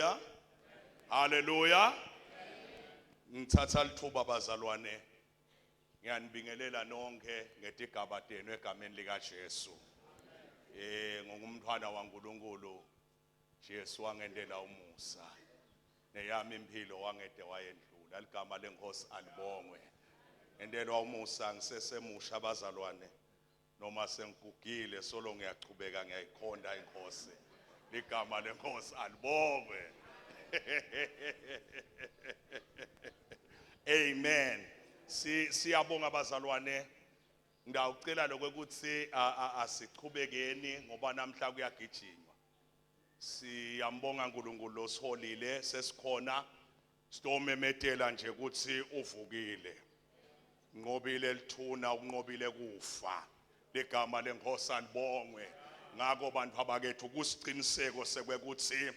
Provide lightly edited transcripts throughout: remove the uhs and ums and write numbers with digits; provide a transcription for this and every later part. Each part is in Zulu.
Hallelujah. Hallelujah. Ngithatha lithuba bazalwane. Ngiyanibingelela nonke ngetigaba tenu egameni lika Jesu. Ngongumntwana waNkulunkulu Jesu wangendela umusa. Neyami impilo wangede wayendlula. Ligama lenkosi alibongwe. Ngendelwa umusa ngisesemusha abazalwane. Noma sengigugile solo ngiyachubeka ngiyayikhonda inkosi. Ligama lenkosi alibongwe. Amen. Siyabonga abazalwane. Ngiyacela lokuthi asichubekeni ngoba namhla kuyagijinywa. Siyambonga uNkulunkulu osiholile sesikhona sitomemetela nje ukuthi uvukile. Nqobile lithuna unqobile kufa. Ligama lenkosi alibongwe. Ngakho bantu abakethu kusiqiniseko sekwekuthi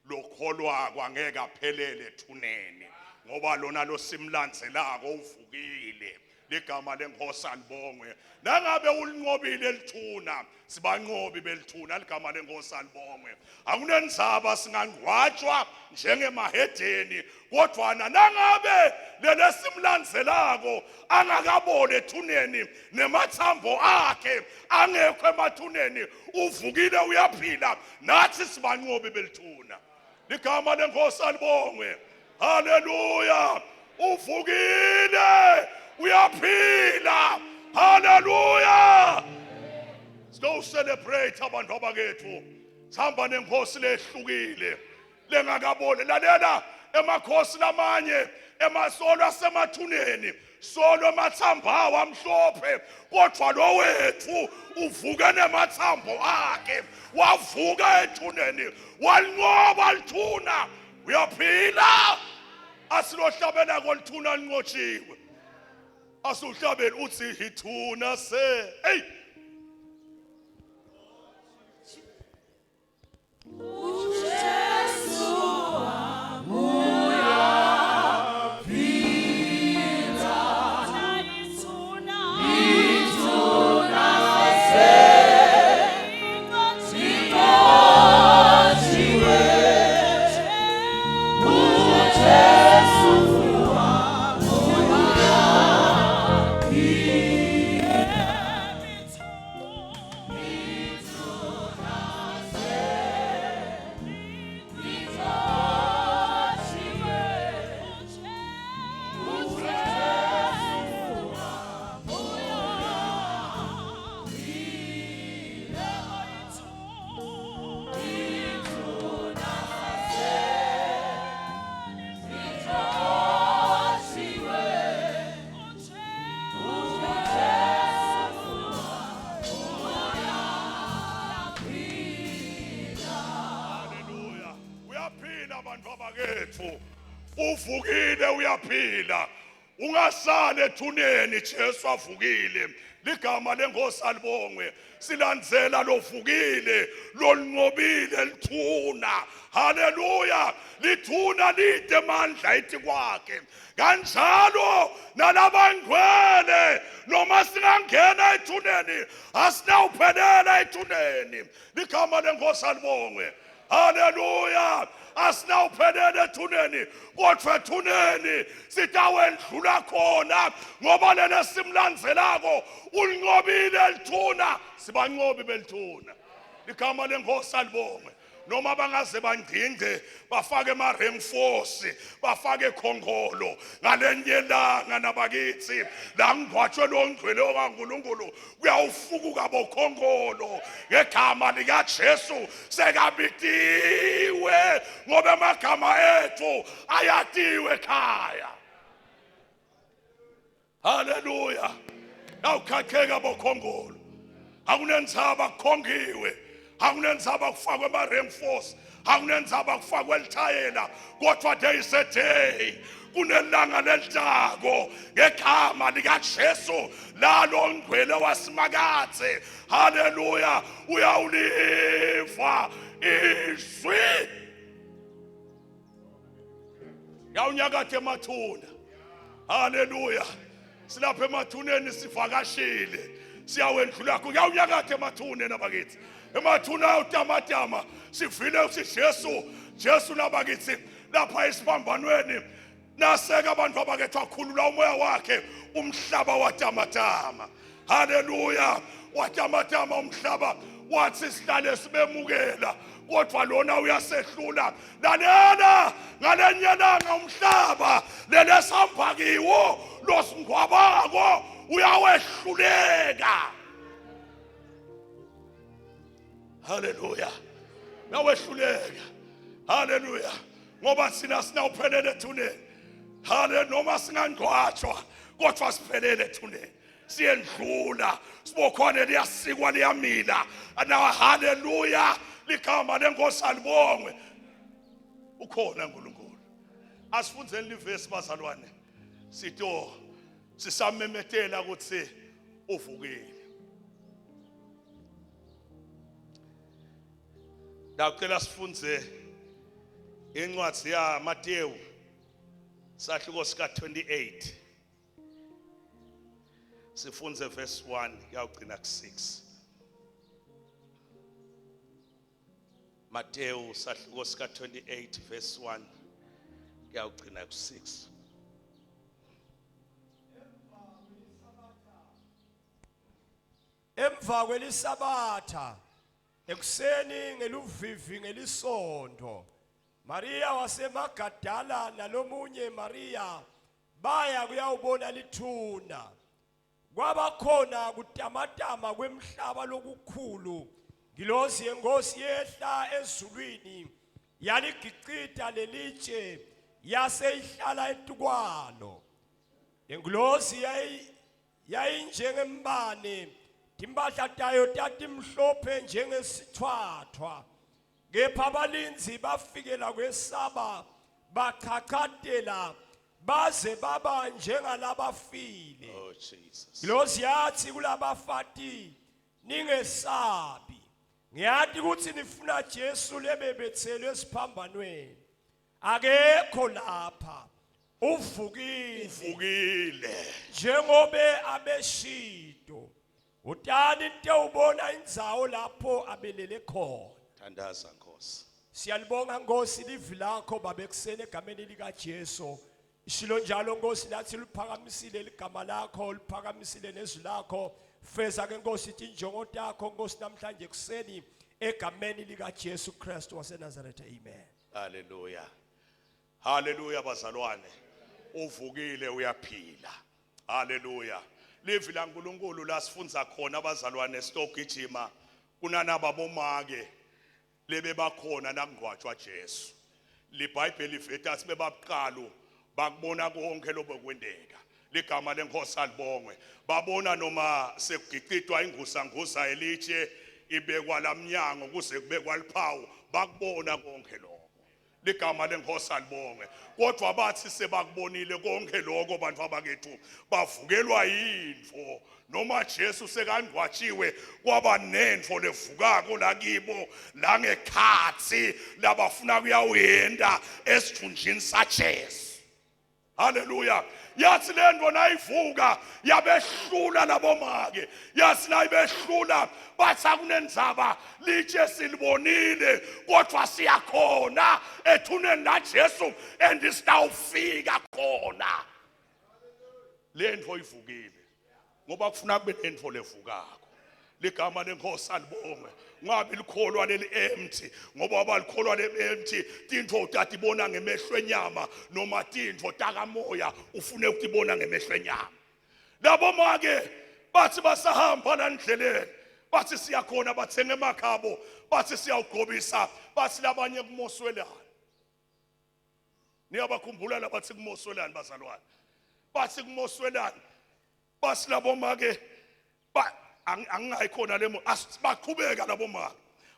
lokholwa kwangeke aphelele ethuneni ngoba lona losimlandzelako uvukile. Ligama lenkosi alibongwe. Nangabe ulinqobile lithuna sibanqobi belithuna. Ligama lenkosi alibongwe. Akunenzaba singangcwatshwa njengemahedeni kodwa nangabe lesimlandzelako angakabole ethuneni nemathambo akhe angekho emathuneni uvukile uyaphila nathi sibanqobi belithuna. Ligama lenkosi alibongwe. Hallelujah. Uvukile uyaphila. Hallelujah. Sto celebrate abantu abakethu. Sihamba nenkosi lehlukile lengakabone. Lalela emakhosi lamanye emasolo asemathuneni solo mathambo amhlophe kodwa lo wethu uvuka nemathambo akhe wavuka ethuneni walinqoba lithuna uyaphila. Asilohlabela kolithuna linqotshiwe. Asuhlabela uthi ithuna se. Hey. Uvukile uyaphila. Ungasale ethuneni Jesu avukile. Ligama lenkosi alibongwe. Silandzela lovukile lolinqobile lithuna. Hallelujah. Lithuna lide mandla ethi kwakhe. Kanjalo nalabangcwele noma singangena ethuneni asinawuphelela ethuneni. Ligama lenkosi alibongwe. Hallelujah. Asinawuphelele ethuneni kodwa ethuneni sitawendlula khona ngoba lesimlandzelako ulinqobile lithuna sibanqobi belithuna. Ligama lenkosi alibongwe. Noma bangaze bandinde bafake ama-reinforce bafake khongolo ngalenyelanga nabakithi la ngcwatshwe longcwele kaNkulunkulu kuyawufukuka bokhongolo ngegama lika Jesu sekabitiwe ngoba amagama ethu ayatiwe ekhaya. Hallelujah. Awukhakheka bokhongolo. Akunenzaba kukhongiwe. Akunenzaba kufakwe ama-reinforce. Akunenzaba kufakwe elithayela kodwa there is a day kunelanga lelitako ngegama lika Jesu lalo ngcwele wasimakathe. Hallelujah. Uyawuliva izwi. Yawunyakathe emathuna. Hallelujah. Silapha emathuneni sivakashile. Siyawendlula kuyawunyakathe emathuneni abakithi. Emathuna utamatama sivile uthi Jesu Jesu nabakithi lapha esiphambanweni naseka abantu abakethu akhulula umoya wakhe umhlaba watamatama. Haleluya. Watamatama umhlaba wathi sihlale sibemukela kodwa lona uyasehlula. Lalela ngalenyelanga umhlaba lelesampakiwo losingwabako uyawehluleka. Haleluya. Nawehluleka. Haleluya. Ngoba sina sinawuphelele ethuneni. Haleluya. Noma singangcwatshwa kodwa siphelele ethuneni. Siyendlula sibokhona liyasikwa liyamila. Na haleluya. Ligama lenkosi alibongwe. Ukhona uNkulunkulu. Asifundzeni livesi bazalwane. Sito sisamemetela ukuthi uvukile. Dacela sifunze incwadi ya Mateyu sahluko sika 28. Sifunze verse 1 yawugcina ku 6. Mateyu sahluko sika 28 verse 1 yawugcina ku 6. Emva kwelisabatha ekuseni ngeluvivi ngelisondo Maria wasemagadala nalomunye Maria baya kuyawubona lithuna. Kwabakhona kutamatama kwemhlaba lokukhulu ngilozi yengosi yehla ezulwini yaligicita lelitshe yaseyihlala etukwalo. Lengilosi yayinjengembane timbahla tayo tatimhlophe njengesithwathwa. Kepha abalinzi bafikela kwesaba baqhaqhatela baze baba njengalabafile. Oh Jesus. Ngilosi yathi kulabafati ningesabi. Ngiyathi ukuthi nifuna Jesu lebebethelwe esiphambanweni. Akekho lapha. Uvukile. Uvukile. Njengobe abeshito. Utani nte ubona indzawo lapho abelele khona. Thandaza Nkosi. Siyalibonga Nkosi livi lakho babekusene egameni lika Jesu. Ishilo njalo Nkosi lathi liphakamisile ligama lakho liphakamisile nezwi lakho. Feza ke Nkosi injongo yakho Nkosi namhlanje kuseni egameni lika Jesu Kristu waseNazaretha. Amen. Haleluya. Haleluya bazalwane. Uvukile uyaphila. Haleluya. Livi la uNkulunkulu la sifunza khona abazalwane sitogijima kunanaba bomake lebe bakhona nakungcwatshwa Jesu. LiBhayibheli livetha sibebaqalo bakubona konke lobekwendeka. Ligama lenkosi alibongwe. Babona noma sekugicitwa ingusangusa elitshe ibekwa lamnyango kuze kubekwa liphawu bakubona konke lokho. Ligama lenkosi alibongwe. Kodwa bathi sebakubonile konke lokho bantu abakethu bavukelwa yindvo noma Jesu sekangcwatshiwe kwaba nendvo levukako lakibo la ngekhatsi labafuna kuyawenda esithunjini saJesu. Haleluya. Yathi lento nayivuka yabehlula labomake. Yathi nayibehlula bathi akunendzaba litshe silibonile kodwa siyakhona ethuneni la Jesu andisitawufika khona. Lento ivukile ngoba kufuna kube nento levukako. Ligama lenkosi alibongwe. Ngabe likholwa leli empty ngoba abalikholwa leli empty tintfo utatibona ngemehlo enyama noma tintfo takamoya ufune ukutibona ngemehlo enyama. Labo make bathi basahamba la ndleleni bathi siyakhona bathenga emakhabo bathi siyawugqobisa bathi labanye kumoswelana. Niyabakhumbula labathi kumoswelana bazalwane. Bathi kumoswelana bathi labo make angayikhona lemo asibaqhubeka labo mali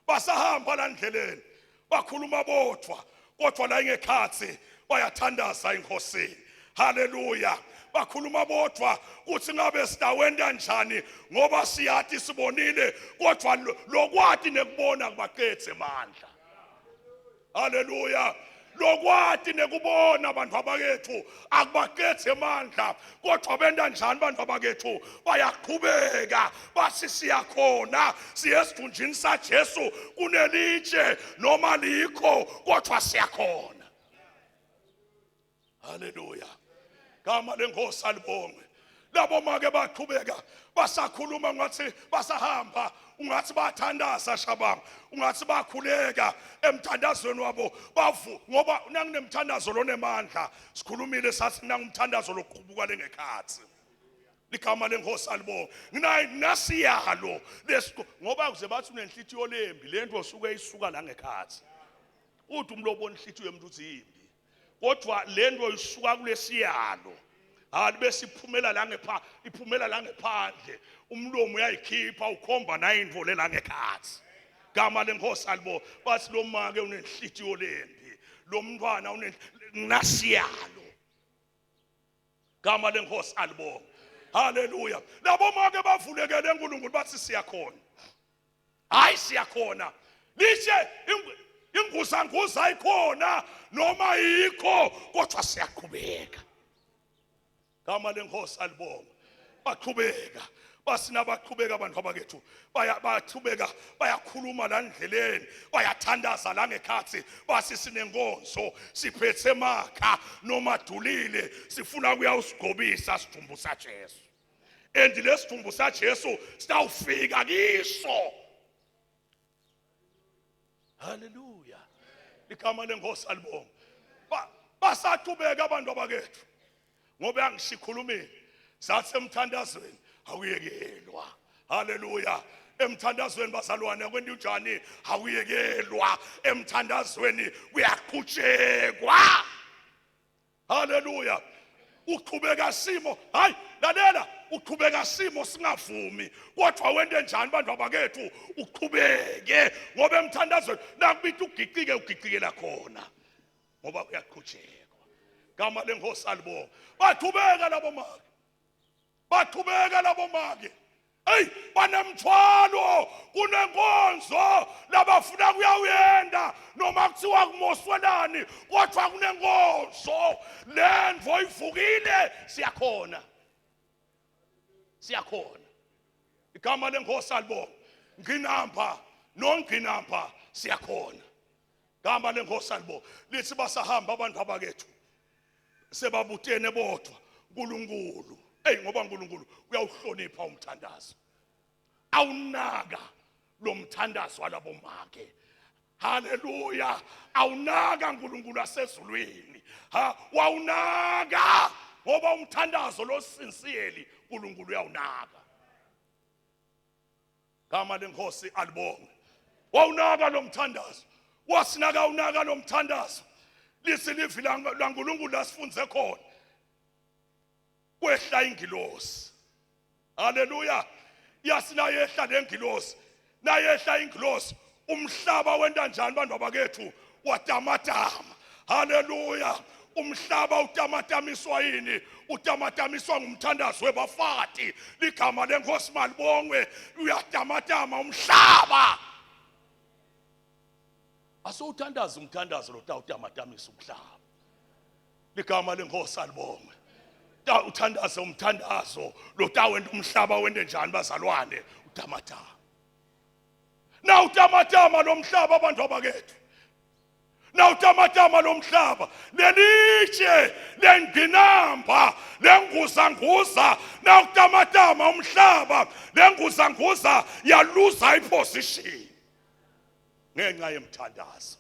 basahamba la ndleleni bakhuluma bodwa kodwa la ngekhathi bayathandaza iNkosini. Haleluya. Bakhuluma bodwa kuthi ngabe sidawenda njani ngoba siyathi sibonile kodwa lokwathi nekubona kubaqedze amandla. Haleluya. lokwati nekubona abantu abakethu akubakethe emandla kodwa benda njani abantu abakethu bayaqhubeka bathi siyakhona siye esithunjini saJesu kunelitshe noma likho kodwa siyakhona. Haleluya. Gama lenkosi alibonge. Labo make baqhubeka basakhuluma ngathi basahamba ungathi bathandaza shabam ungathi bakhuleka emthandazweni wabo bavu ngoba nanginemthandazo lonemandla sikhulumile sathi nangumthandazo lokuqubuka lengekhathi ligama lenkosi alibonge nginasiyalo ngoba kuze bathi unenhlitiyo lembi lento osuke isuka la ngekhathi uthi umlobona inhlitiyo yomuntu uzimbi kodwa lento isuka kulesiyalo bese iphumela la ngephandle umlomo uyayikhipha ukhomba nayindvo lela ngekhathi. Gama lenkosi alibo bathi lo make unenhlitiyo lembi lo mntwana unasiyalo. Gama lenkosi alibo. Haleluya. Labo make bavulekele uNkulunkulu bathi siyakhona. Hayi siyakhona. Lishe inguzanguza ayikhona noma yikho kodwa siyaqhubeka. Gama lenkosi alibonga baqhubeka basina baqhubeka abantu abakethu bayaqhubeka bayakhuluma la ndleleni bayathandaza la ngekhathi basi sinenkonzo siphethe emakha noma dulile sifuna kuyawusigobisa sidumbu saJesu and lesidumbu saJesu sitawufika kiso. Haleluya. Igama lenkosi alibonga basaqhubeka abantu abakethu ngoba angisikhulumile sathi emthandazweni awuyekelwa. Haleluya. Emthandazweni bazalwane kwenti njani awuyekelwa emthandazweni kuyaqhutshekwa. Haleluya. Uqhubeka simo hayi lalela uqhubeka simo singavumi kodwa wente njani bantu abakethu uqhubeke ngoba emthandazweni nakubita ugicike khona ngoba uyaqhutsheka. Gama lenkosi alibonga baqhubeka labo make hey banemthwalo kunenkonzo labafuna kuyawuyenda noma kuthiwa kumoswelani kodwa kunenkonzo lendvo ivukile siyakhona igama lenkosi alibonga nginamba nonginamba siyakhona. Gama lenkosi alibonga lithi basahamba abantu abakethu sebabutene bodwa uNkulunkulu ngoba uNkulunkulu uyawuhlonipha umthandazo awunaka lo mthandazo walabo make. Haleluya. Awunaka uNkulunkulu asezulwini wawunaka ngoba umthandazo lo sincere uNkulunkulu uyawunaka. Gama lenkosi alibonge wawunaka lo mthandazo wasinaka unaka lo mthandazo lisi livi la uNkulunkulu lasifunze khona kwehla ingilosi. Haleluya. Yasina yehla lengilosi nayehla ingilosi umhlaba wenta njani bantu abakethu watamatama. Haleluya. Umhlaba utamatamiswa yini utamatamiswa ngumthandazo webafati. Ligama lenkosi malibongwe uyatamatama umhlaba. Asowuthandaza umthandazo lo utamatamisa umhlaba. Ligama lenkosi alibonge uthandaza umthandazo lo tawenda umhlaba wende njani bazalwane utamatama. Na utamatama lo mhlaba abantu abakethu na utamatama lo mhlaba lelitshe lenginamba lenguzanguza na utamatama umhlaba lenguzanguza yaluza iposition ngenxa yemthandazo.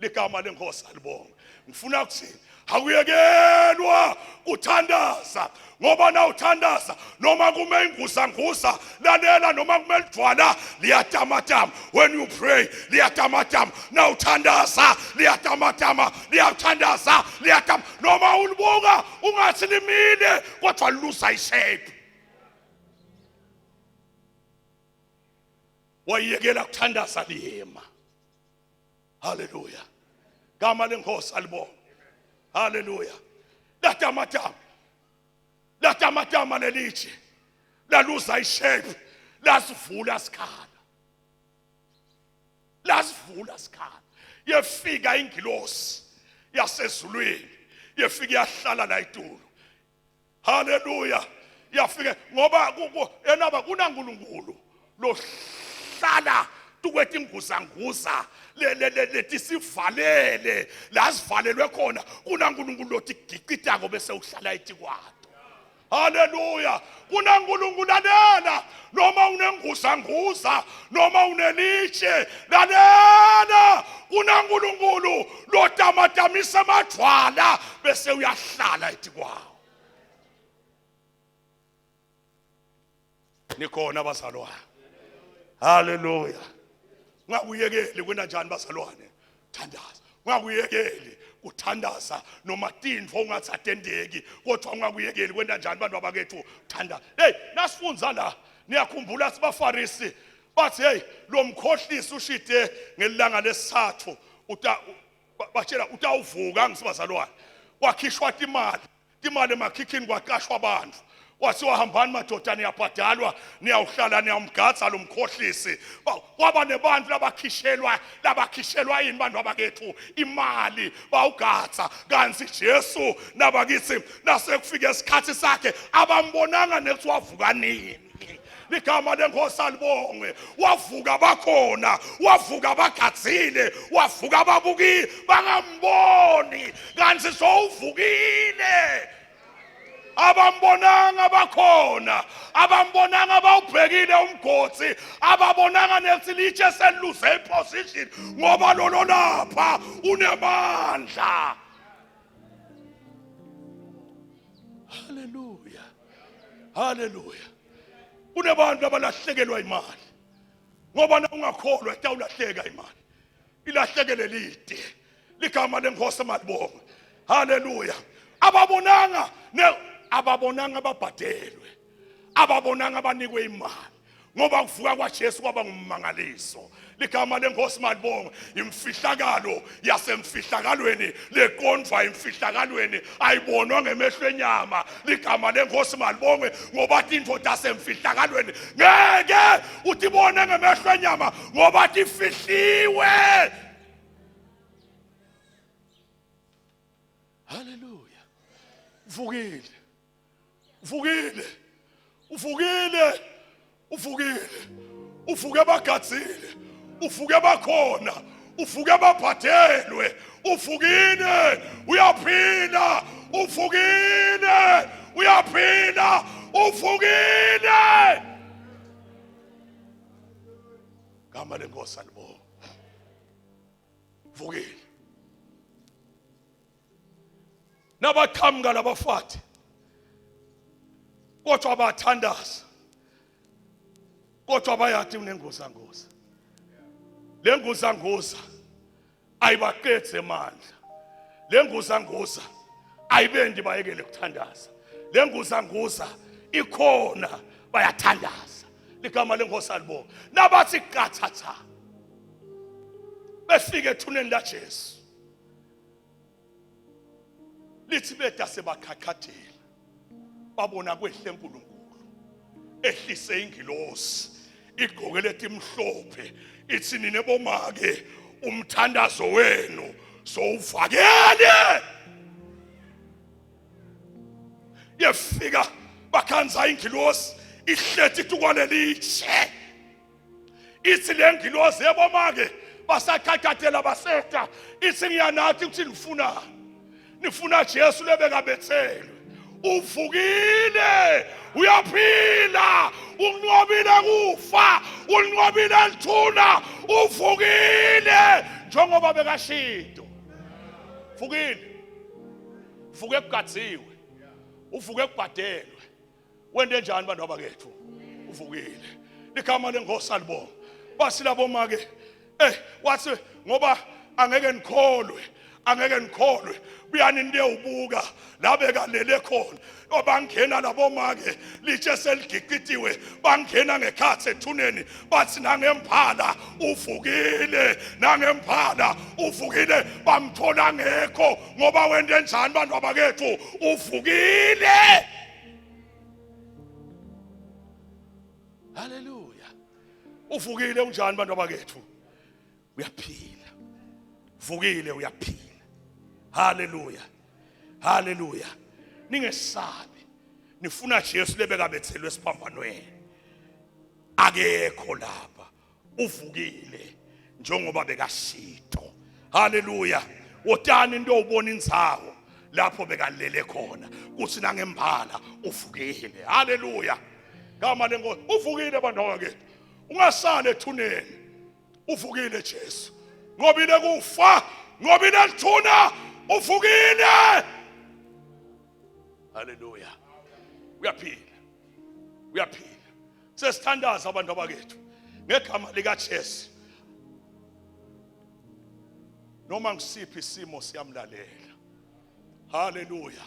Ligama lenkosi alibonge ngifuna ukuthi akuyekelwa uthandaza ngoba na uthandaza noma kume inguzanguza lalela noma kumele dwala liyatamatama. When you pray liyatamatama na uthandaza liyatamatama liyathandaza liyatam noma ulibuka ungathi limile kodwa lusa ishape. Wayekela ukuthandaza liyema. Haleluya. Gama lenkosi alibonge. Haleluya. Latamatama lelithi laluza ishape lasivula sikhala yefika ingilosi yasezulwini yefika yahlala la itulo. Haleluya. Yafike ngoba enaba kunaNkulunkulu lohlala tukwethi inguzanguza lethi sivalele la sivalelwe khona kunaNkulunkulu lothi giqitako bese uhlala ethi kwato. Haleluya. KunaNkulunkulu lalela noma unenguzanguza noma unelitshe lalela kunaNkulunkulu lotamatamisa amadwala bese uyahlala ethi kwawo. Nikhona bazalwane. Haleluya. Ungakuyekeli kwena njani bazalwane? Thandaza. Ungakuyekeli kuthandaza noma tindvo ungatsatendeki kodwa ungakuyekeli kwena njani bantu abakethu thandaza. Hey, nasifunza la niyakhumbula sibafarisi bathi hey lo mkhohlisi ushide ngelanga lesithathu batshela utawuvuka ngisibazalwane. Wakhishwa imali emakhikhini kwaqashwa abantu. Wasiwa hambani madoda niyabhadalwa niyawuhlala niyamgadza lo mkhohlisi. Kwaba nebantu labakhishelwa yini bantu abakethu imali bawugadza kanti Jesu nabakithi nasekufika isikhathi sakhe abambonanga nekuthi wavuka nini. Ligama lenkosi alibongwe. Wavuka bakhona, wavuka bagadzile, wavuka babuki bangamboni kanti sowuvukile. Abambonanga bakhona, abambonanga bawubhekile umgotsi, ababonanga nethi litshe seluze iposition ngoba lolo lapha unemandla. Haleluya. Haleluya. Kunebantu abalahlekelwa imali ngoba na ungakholwa etawulahleka imali. Ilahlekele lide. Ligama lenkosi malibongwe. Haleluya. Ababonanga babhadelwe, ababonanga banikwe imali ngoba kuvuka kwaJesu kwaba ngummangaliso. Ligama lenkosi malibongwe. Imfihlakalo yasemfihlakalweni leqondwa imfihlakalweni ayibonwa ngemehlo enyama. Ligama lenkosi malibongwe ngoba tindvo tasemfihlakalweni ngeke utibone ngemehlo enyama ngoba tifihliwe. Haleluya. Uvukile. Uvukile. Uvukile. Uvukile. Uvuke bagadzile. Uvuke bakhona. Uvuke babhadelwe. Uvukile. Uyaphila. Uvukile. Uyaphila. Uvukile. Gama lenkosi alibonge. Uvukile. Nabaqhamuka labafati kodwa bathandaza kodwa bayathi unenguzanguza. Le nguzanguza ayibaqedze amandla. Le nguzanguza ayibendi bayekele kuthandaza. Le nguzanguza ikhona bayathandaza. Ligama lenkosi alibonge. Nabathi qathatha befike ethuneni laJesu lithi beda sebakhakhathela babona kwehle uNkulunkulu ehlise ingilosi igqoke lethi imhlophe ithi nine bomake umthandazo wenu sowuvakele. Yefika bakhanza ingilosi ihlethi tukwalelitshe ithi le ngilosi yebomake basakhakhathela baseta ithi ngiyanathi ukuthi nifuna Jesu lebekabethelwe. Uvukile. Uyaphila. Unqobile kufa. Unqobile lithuna. Uvukile njengoba bekashido. Uvukile. Uvuke kugadziwe. Uvuke kubhadelwe. Wende njani bantu abakethu? Uvukile. Ligama lenkosi alibonge. Basilabo make wathi ngoba angeke nikholwe buyani ndiyewubuka la bekalele khona obangena labo make litshe seligiqitiwe bangena ngekhathi ethuneni bathi nangemphala uvukile nangemphala uvukile bamthola ngekho ngoba wende njani bantu abakethu uvukile. Haleluya. Uvukile unjani bantu abakethu? Uyaphila. Uvukile uyaphila. Hallelujah. Hallelujah. Ningesabi. Nifuna Jesu lebeka bethelwe esiphambanweni. Akekho lapha. Uvukile njengoba bekashito. Hallelujah. Wotani into ubona indzawo lapho bekalele khona. Kuthi nangembala uvukile. Hallelujah. Gama lenkosi uvukile bantwana bakhe. Ungasale ethuneni. Uvukile Jesu. Ngobile kufa, ngobile ethuna, uvukile. Hallelujah. Uyaphila. Uyaphila. Sesithandaza abantu abakethu ngegama lika Jesu. Noma ngisiphi isimo siyamlalela. Hallelujah.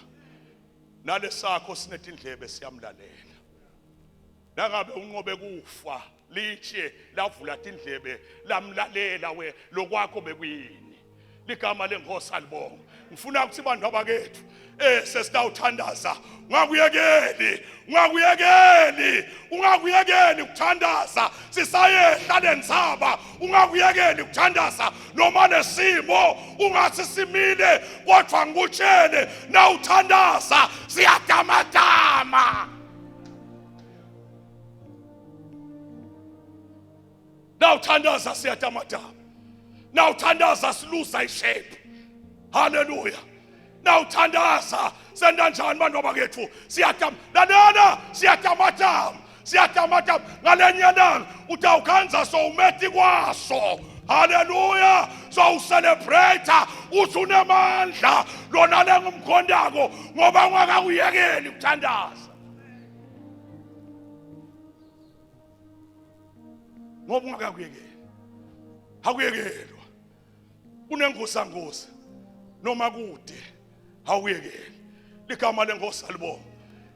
Nalesakho sinetindlebe siyamlalela. Nangabe unqobe kufa lithi lavula indlebe lamlalela we lokwakho bekuyini. Ligama lenkosi alibonga. Ngifuna ukuthi abantu abakethu sesitawuthandaza ungakuyekeli ukuthandaza sisayehla lensaba ungakuyekeli ukuthandaza noma nesimo ungathi simile kodwa ngikutshele na uthandaza siyadamadama. Now uthandaza siyadamadama. Now uthandaza siluza ishape. Hallelujah. Now uthandaza senda njani bantu abakethu siyadamadama. Siyadamadama ngalenyana utawukhanza so umethi kwaso. Hallelujah. So celebrate uthi unemandla lona lengumkhondako ngoba ungakuyekeli ukuthandaza. Ngoba ungakuyekeli. Hakuyekelwa. Unengosangosa noma kude hawuyekeli. Ligama lenkosi alibonga.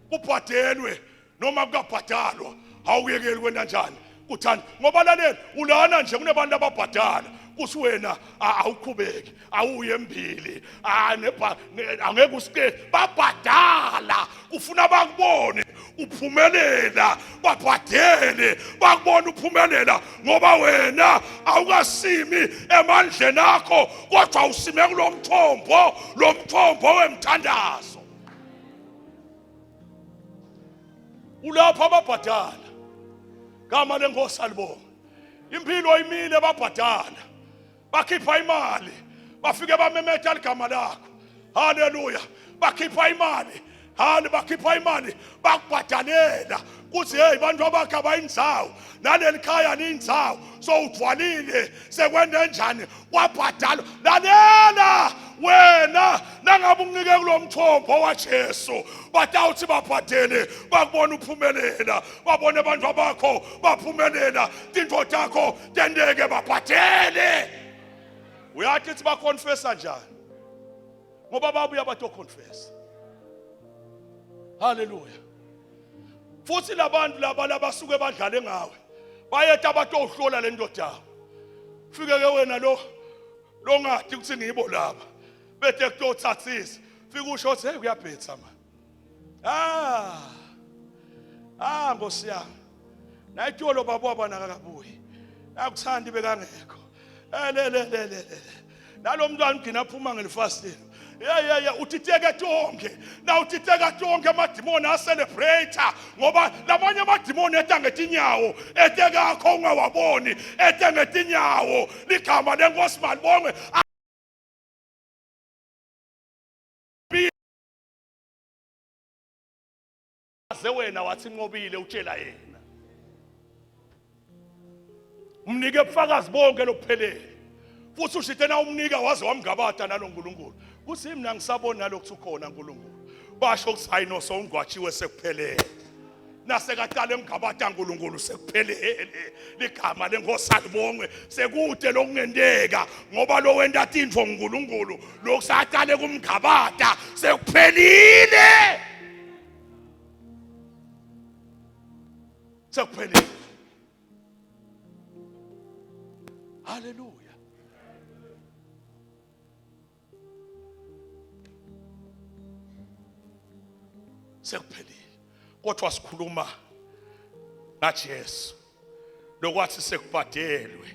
Kubhadelwe noma kukabhadalwa hawuyekeli kwenda njani kuthanda ngoba lalela ulana nje kunebantu ababhadala kuthi wena awuqhubeki awuye embili angeke usike babhadala ufuna bakubone uphumelela babhadele bakubona uphumelela ngoba wena awukasimi emandleni akho kodwa usime kulomthombo wemthandazo. Ulapha ababhadala gama lenkosi alibonga. Impilo imile babhadala bakhipha imali bafike bamemetha igama lakho. Hallelujah. Bakhipha imali bakhipha imali bakubhadalela kuthi hey bantu abakhe abayindzawo naleli khaya lindzawo so udwalile sekwende njani wabhadala. Lalela wena nangabe unike kulomthombo waJesu batawuthi babhadele bakubona uphumelela babone abantu abakho baphumelela tinto takho tendeke babhadele. Uyathi siba confessa njani ngoba babuya bato confess. Hallelujah. Futhi labantu laba basuke badlale ngawe bayetha abatohlola le ndoda. Fike ke wena lo ngathi ukuthi ngibo laba bethe kutothathisa fika usho hey kuyabhetha man. Nkosi yami nayitolo babo abana akabuyi akuthandi bekangekho nalomntwana ugcina aphuma ngelifastini utiteke tonke na utiteka tonke amadimoni acelebrate ngoba lamanye amadimoni ethe ngetinyawo eteka akho ungawaboni ethe ngetinyawo. Ligama lenkosi malibonge. Wena wathi nqobile utshela yena umnike ubufakazi bonke lokuphelele futhi ushite na umnika waze wamgabata naloNkulunkulu kuthi mina ngisabona nalokho ukhona uNkulunkulu basho ukuthi hayi no so ungwatshiwe sekuphelele nasekaqala emgabata uNkulunkulu sekuphelele. Ligama lenkosi alibonge sekude lokungendeka ngoba lo wenda tindvo uNkulunkulu lokusaqale kumgabata sekuphelile. Sekuphelile. Hallelujah. Sekuphelile. Kodwa sikhuluma ngaJesu lokwathi sekubhadelwe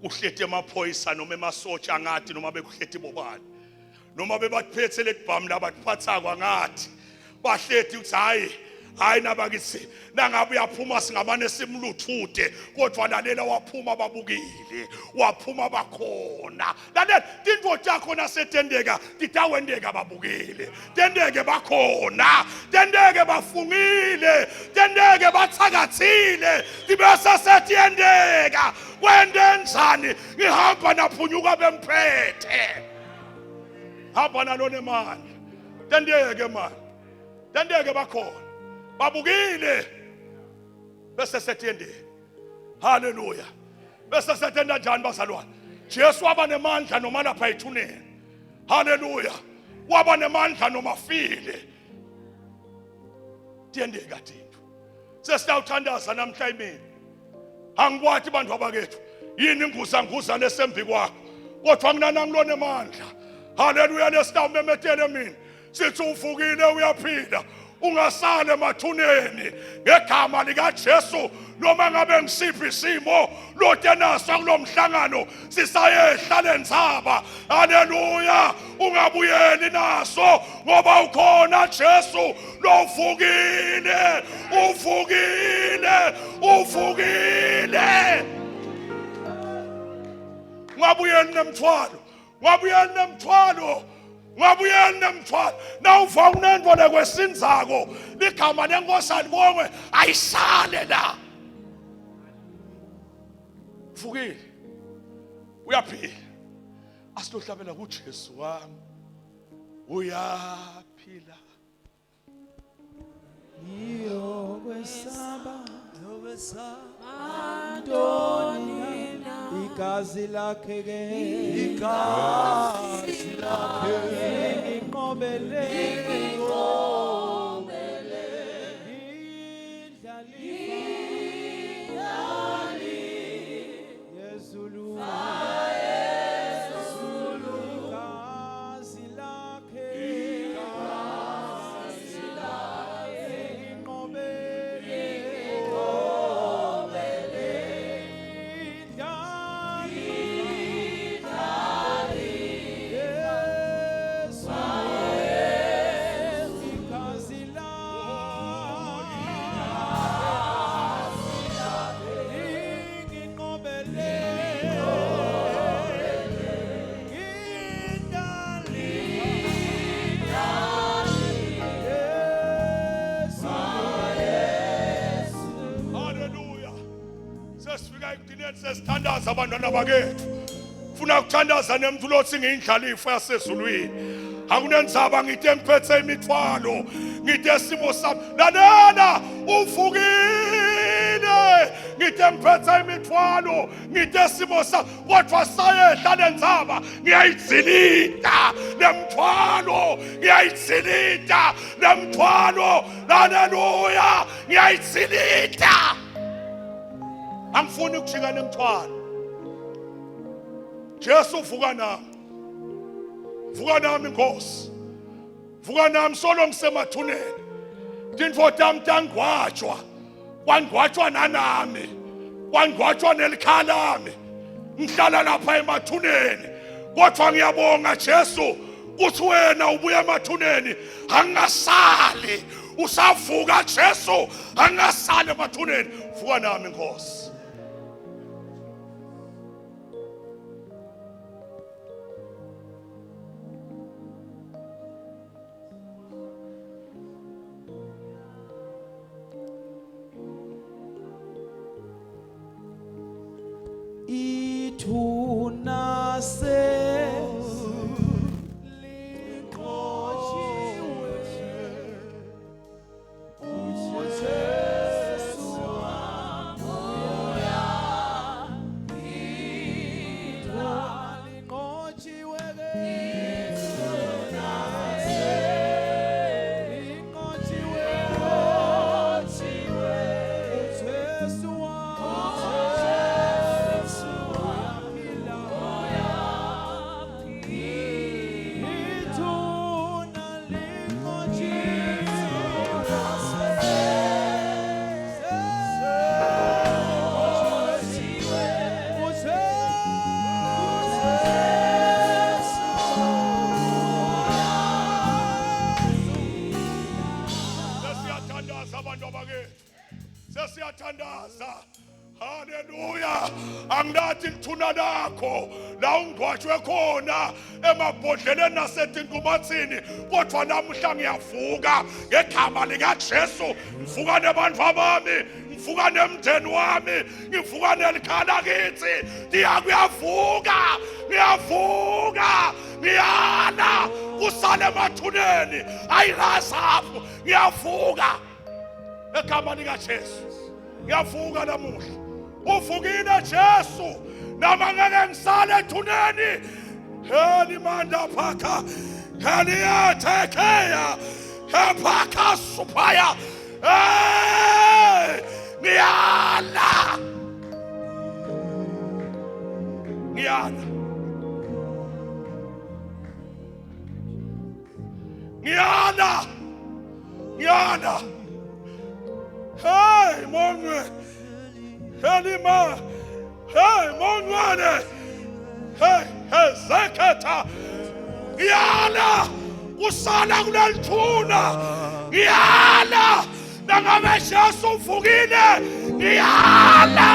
kuhlete emaphoyisa noma emasotsha ngathi noma bekuhlete bobani noma bebaphethe lekubhamu labathatha kwangathi bahlethi ukuthi hayi nabakithi nangabe uyaphuma singamane simluthuthe kodwa lalela waphuma babukile waphuma bakhona lalela into yakho nasetendeka titawendeka babukile tendeke bakhona tendeke bafungile tendeke bathakathile tibese setiyendeka kwende njani ngihamba naphunyuka bemphethe hamba nalone manje tendeke manje tendeke bakhona babukile bese setiyendeka haleluya bese setenda njani bazalwane Jesu waba nemandla noma lapha ethuneni haleluya waba nemandla noma afile tiyendeka thinto sesitawuthandaza namhla imini angikwathi bantu abakethu yini nguza lesembi kwakho kodwa nginanangilone amandla haleluya lesitawumemetele mina sithi uvukile uyaphila ungasale emathuneni ngegama lika Jesu noma ngabe ngisiphi isimo lotenaso kulomhlangano sisayehla lenzaba haleluya ungabuyeli naso ngoba ukhona Jesu lovukile uvukile ngabuyeli nemthwalo na uva unento lekwesinzako ligama lenkosi alibongwe ayisale la vukile uyaphila asitohlabela kuJesu wami uyaphila iyo kwesaba Antoni igazi lakhe inqobele Yezulu igazi lakhe sesithandaza abantwana bakethu ufuna ukuthandaza nemntu lothi ngiyindlalifa yasezulwini akunenzaba ngide ngiphethe imithwalo ngide simo sami lalela uvukile ngide ngiphethe imithwalo ngide simo sami kodwa sayehla lenzaba ngiyayizilita lemthwalo haleluya ngiyayizilita angifuni ukujika nemthwalo Jesu vuka nami Nkosi vuka nami solo ngisemathuneni tindvodza mtangwatshwa kwangwatshwa nanami kwangwatshwa nelikhaya lami ngihlala lapha emathuneni kodwa ngiyabonga Jesu uthi wena ubuya emathuneni angasali usavuka Jesu angasali emathuneni vuka nami Nkosi Itunase iqhaza. Haleluya. Angilathi lithuna lakho la ungcwatshwe khona emabhodleleni nasetintumathini, kodwa namuhla ngiyavuka ngegama likaJesu. Ngivuka nebantwa bami, ngivuka nemndeni wami, ngivuka nelikhaya lakithi. Ngiyavuka, ngiyavuka, ngiyala kusale emathuneni ayirasafu. Ngiyavuka egama likaJesu. Ngiyavuka namuhla. Uvukile Jesu, nama ngeke ngisale ethuneni. Heli manda phaka, heli yathekeya, hephaka supaya. Ngiyala, ngiyala, ngiyala, ngiyala. Hey, Mongwe. Helima, hey, Mongwane, hey, Zeketa, Yala, Usala Gultuna, Yala, Nangamesha Sufugine, Yala,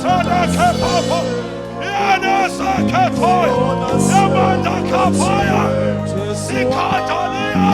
Sadaka Papa, Yana Sakatoy, Yamanda Kapaya, Sikatalia.